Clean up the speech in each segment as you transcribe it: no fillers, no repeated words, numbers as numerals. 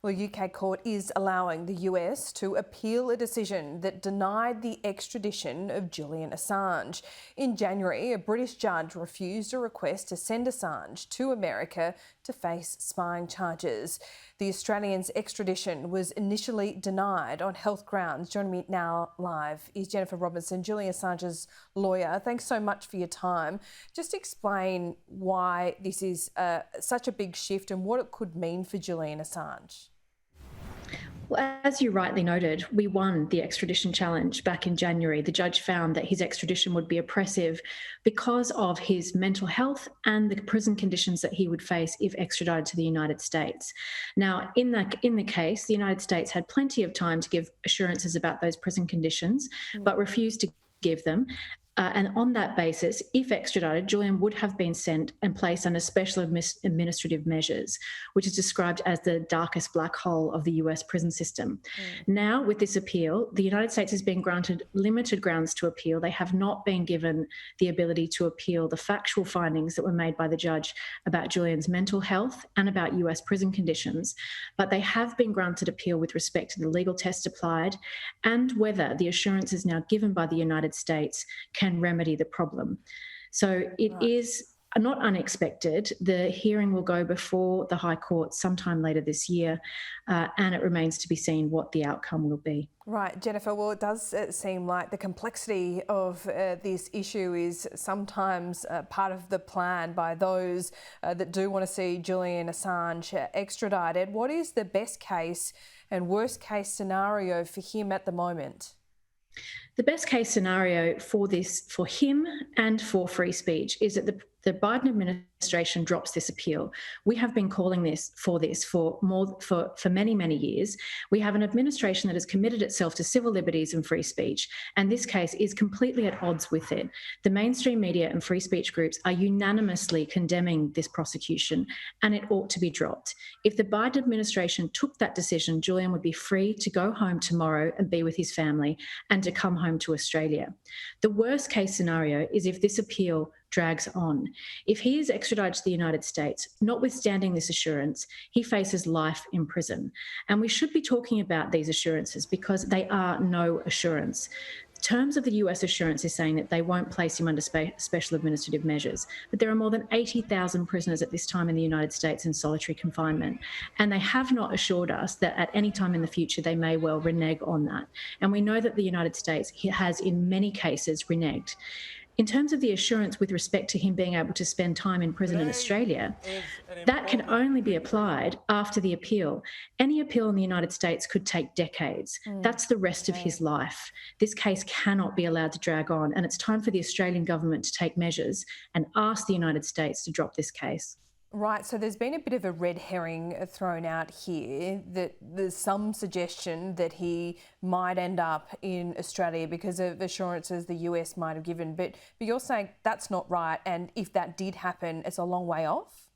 Well, a UK court is allowing the US to appeal a decision that denied the extradition of Julian Assange. In January, a British judge refused a request to send Assange to America to face spying charges. The Australian's extradition was initially denied on health grounds. Joining me now live is Jennifer Robinson, Julian Assange's lawyer. Thanks so much for your time. Just explain why this is such a big shift and what it could mean for Julian Assange. Well, as you rightly noted, we won the extradition challenge back in January. The judge found that his extradition would be oppressive because of his mental health and the prison conditions that he would face if extradited to the United States. Now, in the case, the United States had plenty of time to give assurances about those prison conditions, but refused to give them. And on that basis, if extradited, Julian would have been sent and placed under special administrative measures, which is described as the darkest black hole of the US prison system. Now, with this appeal, the United States has been granted limited grounds to appeal. They have not been given the ability to appeal the factual findings that were made by the judge about Julian's mental health and about US prison conditions, but they have been granted appeal with respect to the legal test applied and whether the assurances now given by the United States can remedy the problem. So it is not unexpected. The hearing will go before the High Court sometime later this year, and it remains to be seen what the outcome will be. Right, Jennifer, well, it does seem like the complexity of this issue is sometimes part of the plan by those that do want to see Julian Assange extradited. What is the best case and worst case scenario for him at the moment? The best case scenario for him and for free speech is that the Biden administration drops this appeal. We have been calling for many, many years. We have an administration that has committed itself to civil liberties and free speech, and this case is completely at odds with it. The mainstream media and free speech groups are unanimously condemning this prosecution, and it ought to be dropped. If the Biden administration took that decision, Julian would be free to go home tomorrow and be with his family and to come home to Australia. The worst case scenario is if this appeal drags on. If he is extradited to the United States, notwithstanding this assurance, he faces life in prison. And we should be talking about these assurances because they are no assurance. The terms of the US assurance is saying that they won't place him under special administrative measures, but there are more than 80,000 prisoners at this time in the United States in solitary confinement, and they have not assured us that at any time in the future they may well renege on that. And we know that the United States has in many cases reneged. In terms of the assurance with respect to him being able to spend time in prison in Australia, that can only be applied after the appeal. Any appeal in the United States could take decades. That's the rest of his life. This case cannot be allowed to drag on, and it's time for the Australian government to take measures and ask the United States to drop this case. Right, so there's been a bit of a red herring thrown out here that there's some suggestion that he might end up in Australia because of assurances the US might have given. But you're saying that's not right, and if that did happen, it's a long way off?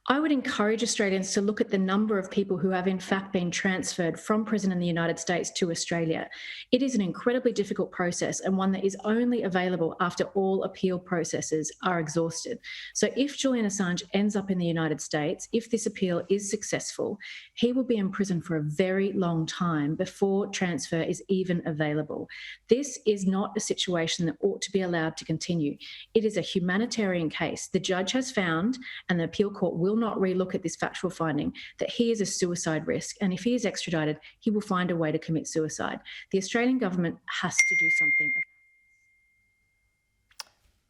I would encourage Australians to look at the number of people who have in fact been transferred from prison in the United States to Australia. It is an incredibly difficult process and one that is only available after all appeal processes are exhausted. So if Julian Assange ends up in the United States, if this appeal is successful, he will be in prison for a very long time before transfer is even available. This is not a situation that ought to be allowed to continue. It is a humanitarian case. The judge has found, and the appeal court will not relook at this factual finding, that he is a suicide risk, and if he is extradited, he will find a way to commit suicide. The Australian government has to do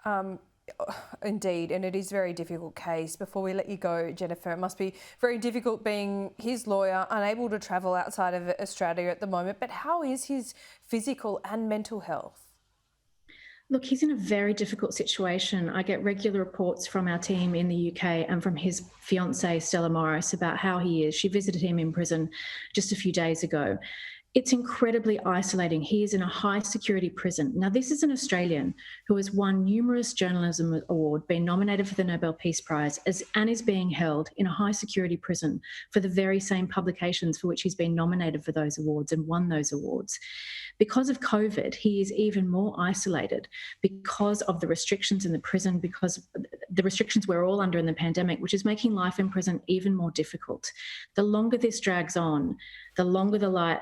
something. Indeed, and it is a very difficult case. Before we let you go, Jennifer, it must be very difficult being his lawyer, unable to travel outside of Australia at the moment, but how is his physical and mental health? Look, he's in a very difficult situation. I get regular reports from our team in the UK and from his fiancée, Stella Morris, about how he is. She visited him in prison just a few days ago. It's incredibly isolating. He is in a high security prison. Now, this is an Australian who has won numerous journalism awards, been nominated for the Nobel Peace Prize, and is being held in a high security prison for the very same publications for which he's been nominated for those awards and won those awards. Because of COVID, he is even more isolated because of the restrictions in the prison, because the restrictions we're all under in the pandemic, which is making life in prison even more difficult. The longer this drags on, the longer the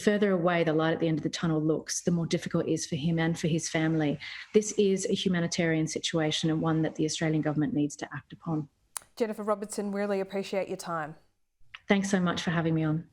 further away the light at the end of the tunnel looks, the more difficult it is for him and for his family. This is a humanitarian situation, and one that the Australian government needs to act upon. Jennifer Robertson, really appreciate your time. Thanks so much for having me on.